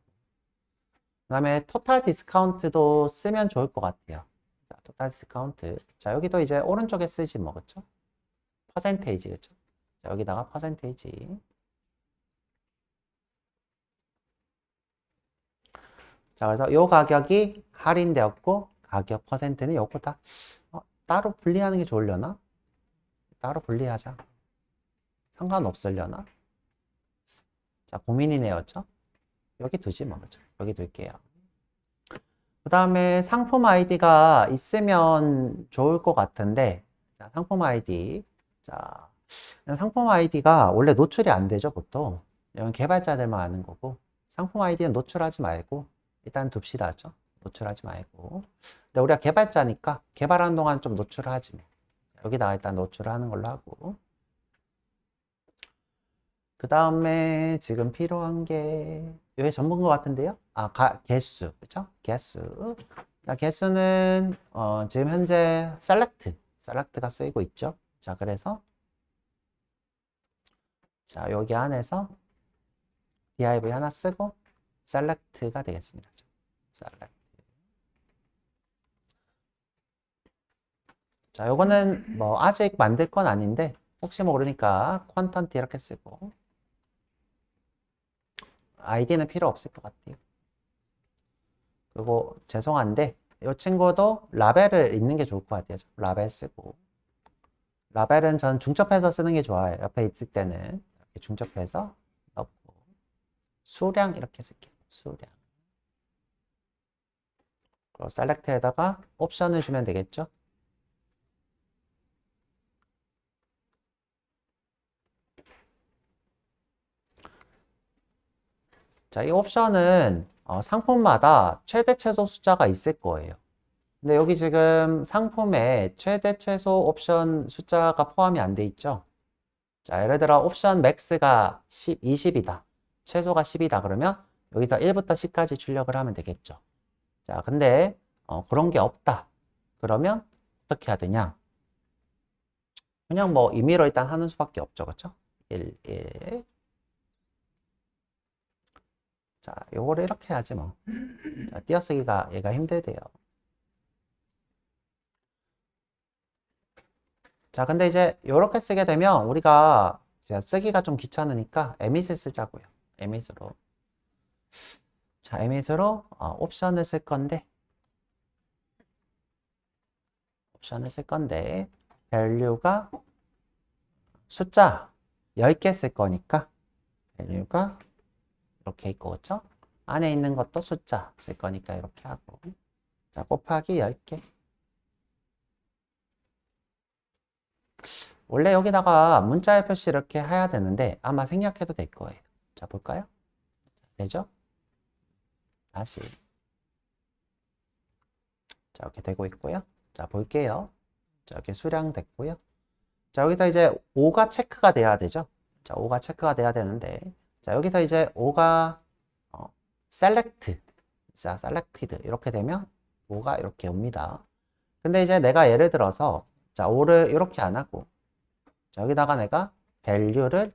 그 다음에 토탈 디스카운트도 쓰면 좋을 것 같아요. 자, 토탈 디스카운트. 자, 여기도 이제 오른쪽에 쓰지 뭐, 그쵸? 퍼센테이지, 그쵸? 자, 여기다가 퍼센테이지. 자, 그래서 요 가격이 할인되었고, 가격 퍼센트는 요거 다 따로 분리하는 게 좋으려나? 따로 분리하자. 상관없으려나? 자, 고민이네요. 그쵸? 여기 두지 뭐. 그쵸? 여기 둘게요. 그 다음에 상품 아이디가 있으면 좋을 것 같은데, 자, 상품 아이디. 자, 상품 아이디가 원래 노출이 안 되죠, 보통. 이건 개발자들만 아는 거고. 상품 아이디는 노출하지 말고, 일단 둡시다. 죠 노출하지 말고. 근데 우리가 개발자니까 개발하는 동안 좀 노출을 하지. 뭐. 여기다가 일단 노출을 하는 걸로 하고. 그 다음에 지금 필요한 게 이게 전부인 것 같은데요. 개수, 그렇죠? 개수. 자, 개수는 지금 현재 셀렉트가 쓰이고 있죠. 자, 그래서 자, 여기 안에서 div 하나 쓰고 select가 되겠습니다. select. 자, 요거는 뭐 아직 만들 건 아닌데 혹시 모르니까 퀀턴트 이렇게 쓰고 아이디는 필요 없을 것 같아요. 그리고 죄송한데 이 친구도 라벨을 있는 게 좋을 것 같아요. 라벨 쓰고 라벨은 전 중첩해서 쓰는 게 좋아요. 옆에 있을 때는 이렇게 중첩해서 넣고 수량 이렇게 쓸게요. 수량. 그리고 셀렉트에다가 옵션을 주면 되겠죠. 자, 이 옵션은 상품마다 최대 최소 숫자가 있을 거예요. 근데 여기 지금 상품에 최대 최소 옵션 숫자가 포함이 안 돼 있죠. 자, 예를 들어 옵션 맥스가 10, 20이다. 최소가 10이다. 그러면 여기서 1부터 10까지 출력을 하면 되겠죠. 자, 근데 그런 게 없다. 그러면 어떻게 해야 되냐? 그냥 뭐 임의로 일단 하는 수밖에 없죠. 그렇죠? 1, 1. 자, 요거를 이렇게 해야지 뭐. 자, 띄어쓰기가 얘가 힘들대요. 자, 근데 이제 이렇게 쓰게 되면 우리가 이제 쓰기가 좀 귀찮으니까 에밋을 쓰자고요. 에밋으로. 자, 에밋으로 옵션을 쓸 건데 value가 숫자 10개 쓸 거니까 value가 이렇게 있고 그렇죠? 안에 있는 것도 숫자 쓸 거니까 이렇게 하고 자, 곱하기 10개. 원래 여기다가 문자의 표시 이렇게 해야 되는데 아마 생략해도 될 거예요. 자, 볼까요? 되죠? 다시. 자, 이렇게 되고 있고요. 자, 볼게요. 자, 이렇게 수량 됐고요. 자, 여기서 이제 5가 체크가 돼야 되죠. 자, 5가 체크가 돼야 되는데 자, 여기서 이제 5가 select. 자, selected 이렇게 되면 5가 이렇게 옵니다. 근데 이제 내가 예를 들어서 자, 5를 이렇게 안 하고 자, 여기다가 내가 value를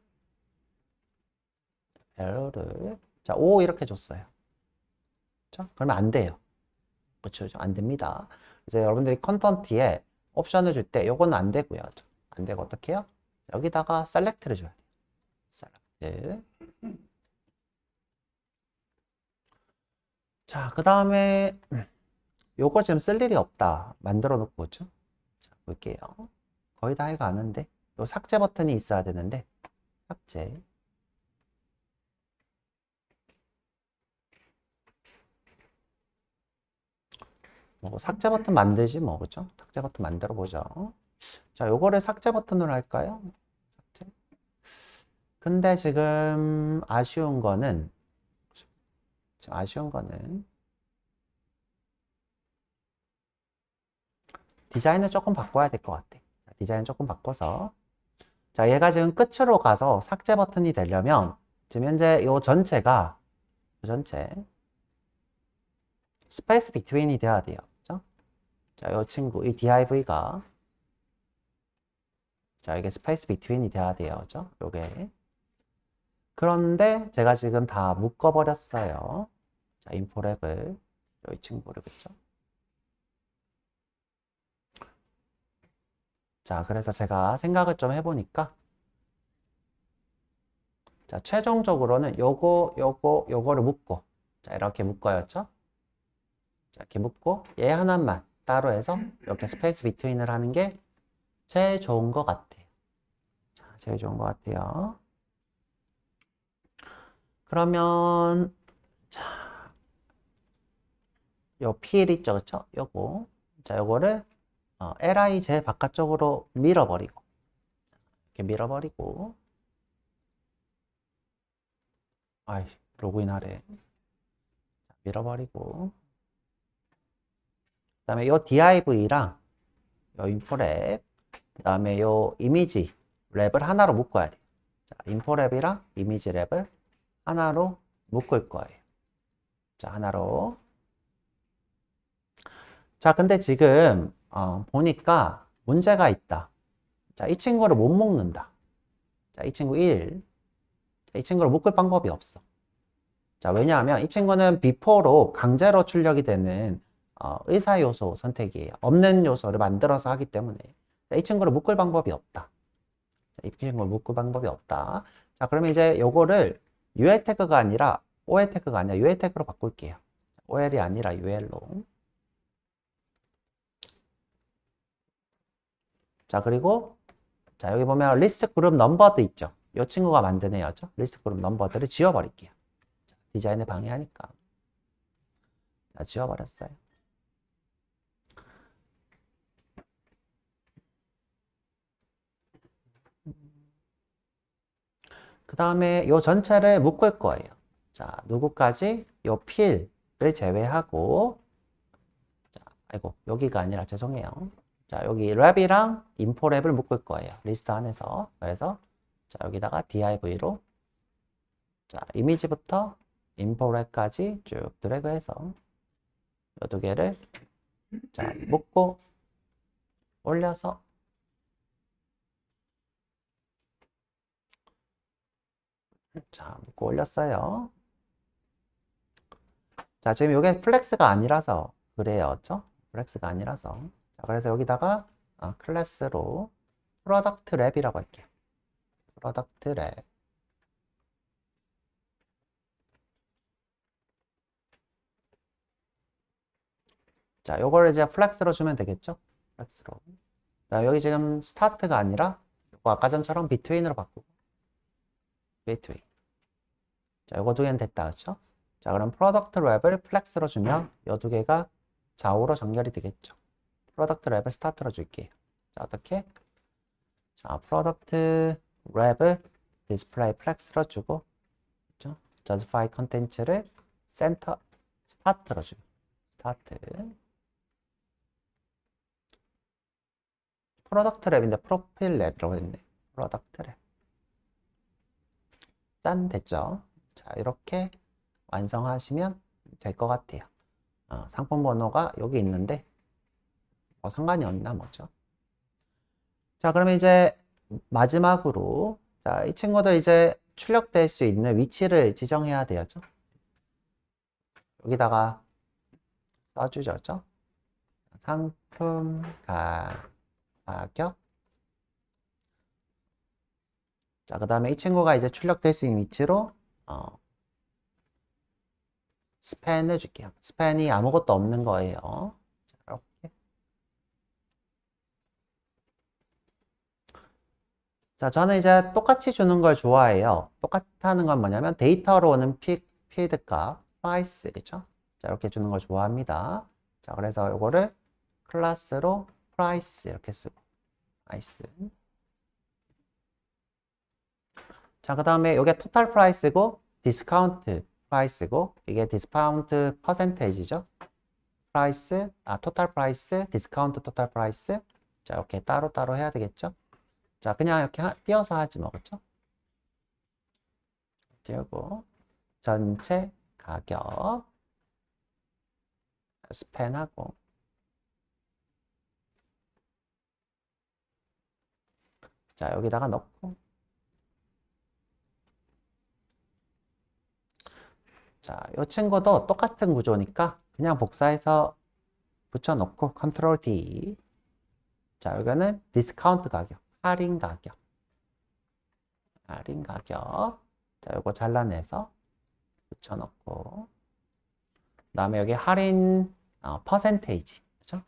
자, 5 이렇게 줬어요. 그렇죠? 그러면 안 돼요. 그렇죠? 안 됩니다. 이제 여러분들이 컨텐츠에 옵션을 줄 때 요거는 안 되고요. 안 되고 어떻게 해요? 여기다가 select를 줘야 돼요. select. 자, 그 다음에 요거 지금 쓸 일이 없다. 만들어 놓고 보죠. 자, 볼게요. 거의 다 해가는데 요 삭제 버튼이 있어야 되는데 삭제. 뭐 삭제 버튼 만들지 뭐 그죠? 삭제 버튼 만들어 보죠. 자, 요거를 삭제 버튼으로 할까요? 삭제. 근데 지금 아쉬운 거는 디자인을 조금 바꿔야 될 것 같아. 디자인 조금 바꿔서 자, 얘가 지금 끝으로 가서 삭제 버튼이 되려면 지금 현재 요 전체가 전체 스페이스 비트윈이 돼야 돼요. 그죠? 자, 요 친구 이 div가 자, 이게 스페이스 비트윈이 돼야 돼요. 그죠? 요게 그런데 제가 지금 다 묶어 버렸어요. 자, 인포랩을 이 친구를 그죠? 자, 그래서 제가 생각을 좀 해보니까 자, 최종적으로는 요거를 묶고 자, 이렇게 묶어였죠? 자, 이렇게 묶고 얘 하나만 따로 해서 이렇게 스페이스 비트윈을 하는 게 제일 좋은 것 같아요. 자, 제일 좋은 것 같아요. 그러면 자, 요 필 있죠, 그쵸? 요거 자, 요거를 li 제 바깥쪽으로 밀어버리고 이렇게 밀어버리고 아이 로그인 하래. 밀어버리고 그 다음에 요 div랑 요 info랩 그 다음에 요 이미지 랩을 하나로 묶어야 돼요. 자, info랩이랑 이미지 랩을 하나로 묶을 거예요. 자, 하나로. 자, 근데 지금 보니까 문제가 있다. 자, 이 친구를 못 묶는다. 자, 이 친구 1. 이 친구를 묶을 방법이 없어. 자, 왜냐하면 이 친구는 before로 강제로 출력이 되는 의사 요소 선택이에요. 없는 요소를 만들어서 하기 때문에 자, 이 친구를 묶을 방법이 없다. 자, 이 친구를 묶을 방법이 없다. 자, 그러면 이제 요거를 UL 태그가 아니라 OL 태그가 아니라 UL 태그로 바꿀게요. OL이 아니라 UL로. 자, 그리고 자, 여기 보면 리스트 그룹 넘버드 있죠. 이 친구가 만드는 애죠. 리스트 그룹 넘버들을 지워버릴게요. 자, 디자인에 방해하니까. 자, 지워버렸어요. 그 다음에 이 전체를 묶을 거예요. 자, 누구까지? 이 필을 제외하고, 자, 아이고, 여기가 아니라 죄송해요. 자, 여기 랩이랑 인포 랩을 묶을 거예요. 리스트 안에서. 그래서, 자, 여기다가 div로, 자, 이미지부터 인포 랩까지 쭉 드래그해서, 이 두 개를, 자, 묶고, 올려서, 자, 묶고 올렸어요. 자, 지금 이게 플렉스가 아니라서 그래요. 그쵸? 플렉스가 아니라서. 자, 그래서 여기다가 클래스로 프로덕트 랩이라고 할게요. 프로덕트 랩. 자, 요거를 이제 플렉스로 주면 되겠죠? 플렉스로. 자, 여기 지금 스타트가 아니라 요거 아까 전처럼 비트윈으로 바꾸고. 비트윈. 자, 요거 두 개는 됐다. 그쵸? 자, 그럼 프로덕트 랩을 플렉스로 주면 요 두 개가 좌우로 정렬이 되겠죠. 프로덕트 랩을 스타트로 줄게요. 자, 어떻게? 자, 프로덕트 랩을 디스플레이 플렉스로 주고, 그렇죠? justify 컨텐츠를 센터 스타트로 주고, 스타트. 프로덕트 랩인데 프로필 랩이라고 했네. 프로덕트 랩. 짠, 됐죠? 자, 이렇게 완성하시면 될 것 같아요. 상품 번호가 여기 있는데, 뭐 상관이 없나 뭐죠? 자, 그러면 이제 마지막으로, 자, 이 친구들 이제 출력될 수 있는 위치를 지정해야 되죠. 여기다가 써주죠. 상품 가격. 자, 그 다음에 이 친구가 이제 출력될 수 있는 위치로 스팬 해줄게요. 스팬이 아무것도 없는 거예요. 자, 이렇게. 자, 저는 이제 똑같이 주는 걸 좋아해요. 똑같다는 건 뭐냐면 데이터로 오는 필드값, price, 그쵸? 자, 이렇게 주는 걸 좋아합니다. 자, 그래서 이거를 클래스로 price 이렇게 쓰고, price. 자, 그 다음에 이게 토탈 프라이스고 디스카운트 프라이스고 이게 디스카운트 퍼센테이지죠. 프라이스, 토탈 프라이스, 디스카운트 토탈 프라이스. 자, 이렇게 따로따로 해야 되겠죠. 자, 그냥 이렇게 띄어서 하지 뭐, 그렇죠? 띄우고 전체 가격 스팬하고 자, 여기다가 넣고 자, 이 친구도 똑같은 구조니까 그냥 복사해서 붙여놓고 컨트롤 D. 자, 여기는 디스카운트 가격, 할인 가격. 할인 가격. 자, 요거 잘라내서 붙여놓고. 그 다음에 여기 할인 퍼센테이지. 그죠?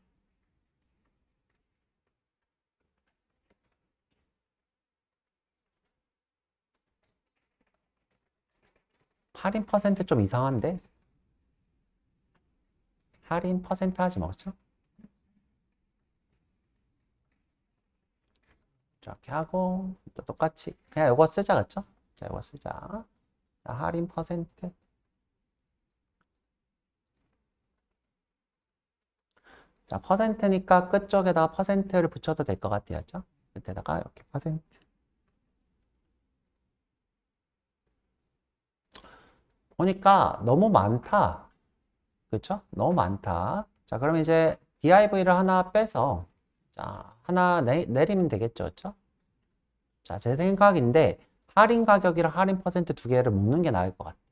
할인 퍼센트 좀 이상한데? 할인 퍼센트 하지 말죠. 이렇게 하고 또 똑같이 그냥 이거 쓰자, 그쵸? 자, 이거 쓰자. 자, 할인 퍼센트. 자, 퍼센트니까 끝쪽에다 퍼센트를 붙여도 될 것 같아요. 그쵸? 끝에다가 이렇게 퍼센트. 보니까 너무 많다. 그쵸? 너무 많다. 자, 그럼 이제 div를 하나 빼서 자, 하나 내리면 되겠죠. 그쵸? 자, 제 생각인데 할인 가격이랑 할인 퍼센트 두 개를 묶는 게 나을 것 같아요.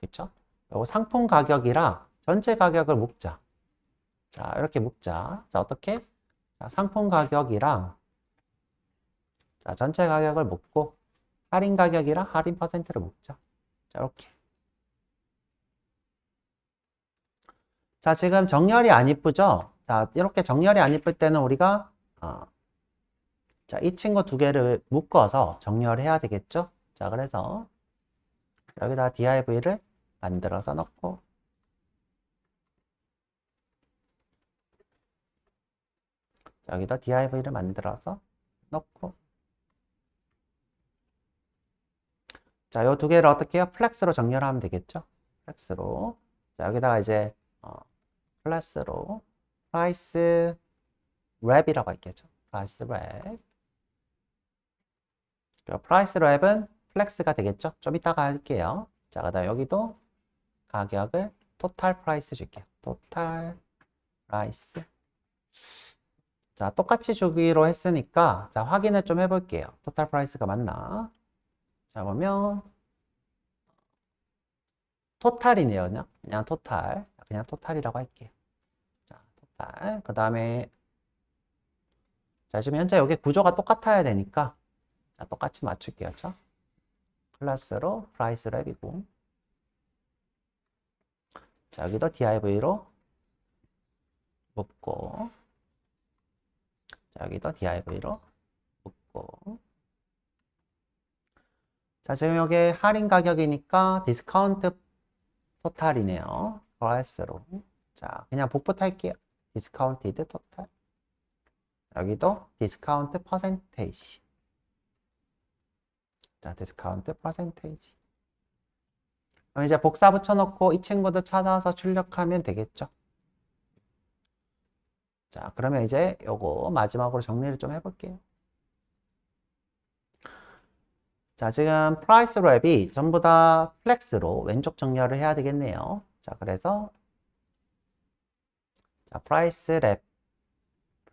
그쵸? 요거 상품 가격이랑 전체 가격을 묶자. 자, 이렇게 묶자. 자, 어떻게? 자, 상품 가격이랑 자, 전체 가격을 묶고 할인 가격이랑 할인 퍼센트를 묶자. 자, 이렇게. 자, 지금 정렬이 안 이쁘죠? 자, 이렇게 정렬이 안 이쁠 때는 우리가 자, 이 친구 두 개를 묶어서 정렬을 해야 되겠죠? 자, 그래서 여기다 div를 만들어서 넣고, 여기다 div를 만들어서 넣고, 자, 요 두 개를 어떻게 해요? 플렉스로 정렬하면 되겠죠? 플렉스로. 자, 여기다가 이제, 클래스로, price 랩이라고 할게죠. price 랩. price 랩은 플렉스가 되겠죠? 좀 이따가 할게요. 자, 그다음 여기도 가격을 total price 줄게요. total price. 자, 똑같이 주기로 했으니까, 자, 확인을 좀 해볼게요. total price가 맞나? 자, 보면, 토탈이네요. 그냥 토탈. 그냥 토탈이라고 할게요. 자, 토탈. 그 다음에, 자, 지금 현재 여기 구조가 똑같아야 되니까, 자, 똑같이 맞출게요. 죠 클래스로 price 랩이고, 자, 여기도 div로 묶고, 자, 여기도 div로 묶고, 자, 지금 여기 할인 가격이니까 디스카운트 토탈이네요. price로. 자, 그냥 복부터 할게요. discounted total. 여기도 디스카운트 퍼센테이지. 자, 디스카운트 퍼센테이지. 그럼 이제 복사 붙여놓고 이 친구도 찾아서 출력하면 되겠죠. 자, 그러면 이제 요거 마지막으로 정리를 좀 해볼게요. 자, 지금 프라이스 랩이 전부 다 플렉스로 왼쪽 정렬을 해야 되겠네요. 자, 그래서 자, 프라이스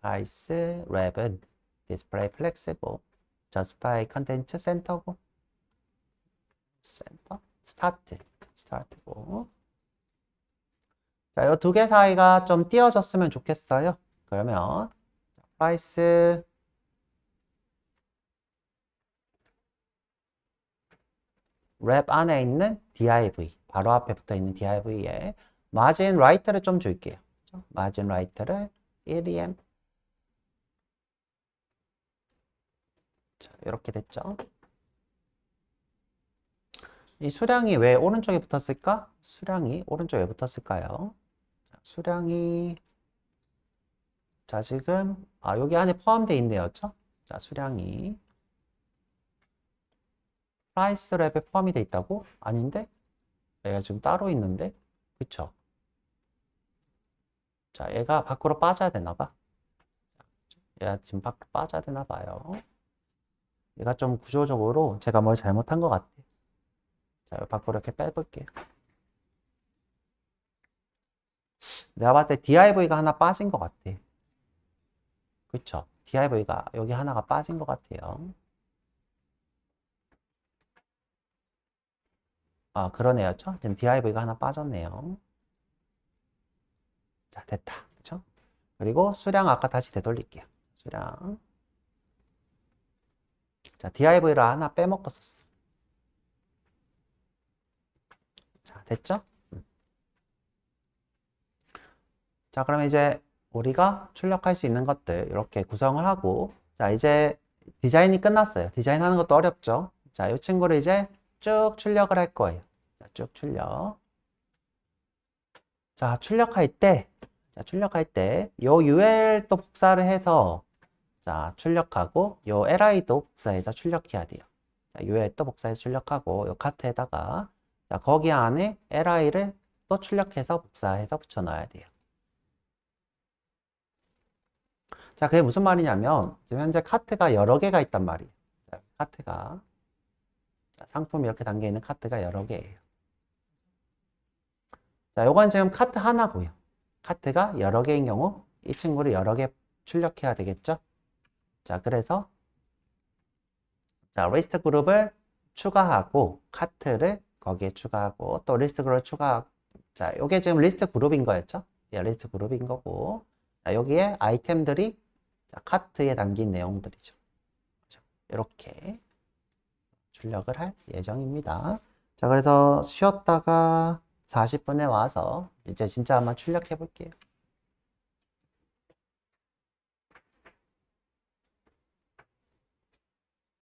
랩은 디스플레이 플렉스고 저스파이 컨텐츠 센터고 센터 스타트고 자, 이 두 개 사이가 좀 띄어졌으면 좋겠어요. 그러면 프라이스 랩 안에 있는 div 바로 앞에 붙어 있는 div에 마진 라이트를 좀 줄게요. 마진 라이트를 1em 자, 이렇게 됐죠. 이 수량이 왜 오른쪽에 붙었을까? 수량이 오른쪽에 붙었을까요? 자, 수량이 자, 지금 여기 안에 포함되어 있네요. 자, 수량이 프라이스 랩에 포함이 되어 있다고? 아닌데? 얘가 지금 따로 있는데? 그쵸? 자, 얘가 밖으로 빠져야 되나 봐. 얘가 지금 밖으로 빠져야 되나 봐요. 얘가 좀 구조적으로 제가 뭘 잘못한 것 같아. 자, 밖으로 이렇게 빼볼게요. 내가 봤을 때 div가 하나 빠진 것 같아. 그쵸? div가 여기 하나가 빠진 것 같아요. 그러네요. 지금 div가 하나 빠졌네요. 자, 됐다. 그쵸? 그리고 수량 아까 다시 되돌릴게요. 수량. 자, div를 하나 빼먹고 썼어. 자, 됐죠? 자, 그럼 이제 우리가 출력할 수 있는 것들 이렇게 구성을 하고 자, 이제 디자인이 끝났어요. 디자인하는 것도 어렵죠? 자, 이 친구를 이제 쭉 출력을 할 거예요. 자, 쭉 출력. 자, 출력할 때 요 UL 또 복사를 해서 자, 출력하고 요 LI도 복사해서 출력해야 돼요. 자, UL 또 복사해서 출력하고 요 카트에다가 자, 거기 안에 LI를 또 출력해서 복사해서 붙여 넣어야 돼요. 자, 그게 무슨 말이냐면 지금 현재 카트가 여러 개가 있단 말이에요. 자, 카트가 상품이 이렇게 담겨 있는 카트가 여러 개예요. 자, 요건 지금 카트 하나고요. 카트가 여러 개인 경우 이 친구를 여러 개 출력해야 되겠죠? 자, 그래서 자, 리스트 그룹을 추가하고 카트를 거기에 추가하고 또 리스트 그룹을 추가하고 자, 요게 지금 리스트 그룹인 거였죠? 예, 리스트 그룹인 거고 자, 여기에 아이템들이 자, 카트에 담긴 내용들이죠. 이렇게 출력을 할 예정입니다. 자, 그래서 쉬었다가 40분에 와서 이제 진짜 한번 출력해 볼게요.